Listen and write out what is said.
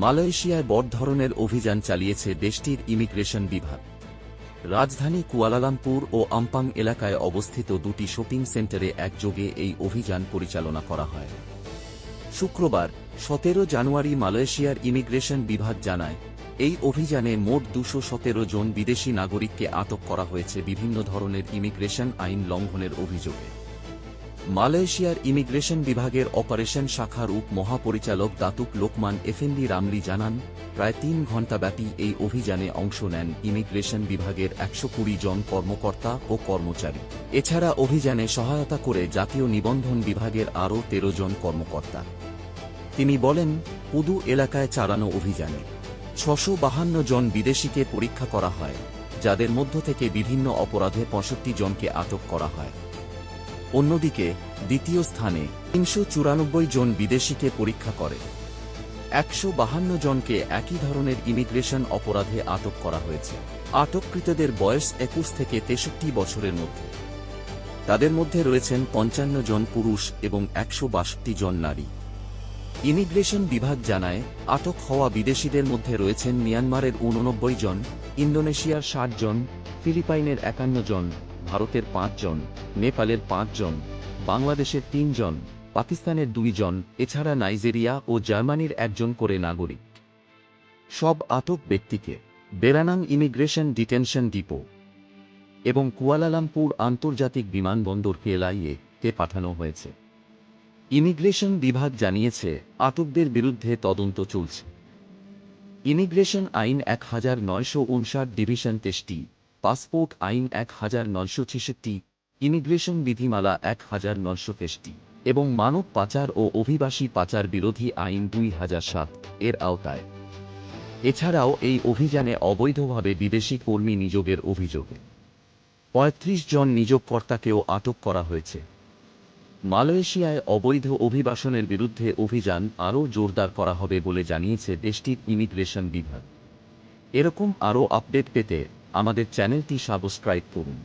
মালয়েশিয়ায় বড় ধরনের অভিযান চালিয়েছে দেশটির ইমিগ্রেশন বিভাগ। রাজধানী কুয়ালালামপুর ও আম্পাং এলাকায় অবস্থিত দুটি শপিং সেন্টারে একযোগে এই অভিযান পরিচালনা করা হয়। শুক্রবার 17 জানুয়ারি মালয়েশিয়ার ইমিগ্রেশন বিভাগ জানায়, এই অভিযানে মোট 217 জন বিদেশি নাগরিককে আটক করা হয়েছে বিভিন্ন ধরনের ইমিগ্রেশন আইন লঙ্ঘনের অভিযোগে। মালয়েশিয়ার ইমিগ্রেশন বিভাগের অপারেশন শাখার উপ মহাপরিচালক দাতুক লোকমান এফেন্দি রামলি জানান, প্রায় 3 ঘণ্টাব্যাপী এই অভিযানে অংশ নেন ইমিগ্রেশন বিভাগের 120 জন কর্মকর্তা ও কর্মচারী। এছাড়া অভিযানে সহায়তা করে জাতীয় নিবন্ধন বিভাগের আরও 13 জন কর্মকর্তা। তিনি বলেন, পুদু এলাকায় চালানো অভিযানে 652 জন বিদেশিকে পরীক্ষা করা হয়, যাদের মধ্য থেকে বিভিন্ন অপরাধে 65 জনকে আটক করা হয়। অন্যদিকে দ্বিতীয় স্থানে 394 জন বিদেশিকে পরীক্ষা করে 152 জনকে একই ধরনের ইমিগ্রেশন অপরাধে আটক করা হয়েছে। আটককৃতদের বয়স 21 থেকে 63 বছরের মধ্যে। তাদের মধ্যে রয়েছেন 55 জন পুরুষ এবং 162 জন নারী। ইমিগ্রেশন বিভাগ জানায়, আটক হওয়া বিদেশিদের মধ্যে রয়েছেন মিয়ানমারের 89 জন, ইন্দোনেশিয়ার 60 জন, ফিলিপাইনের 51 জন, ভারতের 5 জন, নেপালের 5 জন, বাংলাদেশের 3 জন, পাকিস্তানের 2 জন, এছাড়া নাইজেরিয়া ও জার্মানির 1 জন করে নাগরিক। সব আটক ব্যক্তিকে বেরানাং ইমিগ্রেশন ডিটেনশন ডিপো এবং কুয়ালালামপুর আন্তর্জাতিক বিমানবন্দর KLIA তে পাঠানো হয়েছে। ইমিগ্রেশন বিভাগ জানিয়েছে, আটকদের বিরুদ্ধে তদন্ত চলছে। ইমিগ্রেশন আইন 1959 ডিভিশন 23টি, পাসপোর্ট আইন 1966, ইমিগ্রেশন বিধিমালা 1963 এবং মানব পাচার ও অভিবাসী পাচার বিরোধী আইন 2007 এর আওতায়। এছাড়াও এই অভিযানে অবৈধভাবে বিদেশি কর্মী নিয়োগের অভিযোগে 35 জন নিয়োগকর্তাকেও আটক করা হয়েছে। মালয়েশিয়ায় অবৈধ অভিবাসনের বিরুদ্ধে অভিযান আরও জোরদার করা হবে বলে জানিয়েছে দেশটির ইমিগ্রেশন বিভাগ। এরকম আরও আপডেট পেতে আমাদের চ্যানেলটি সাবস্ক্রাইব করুন।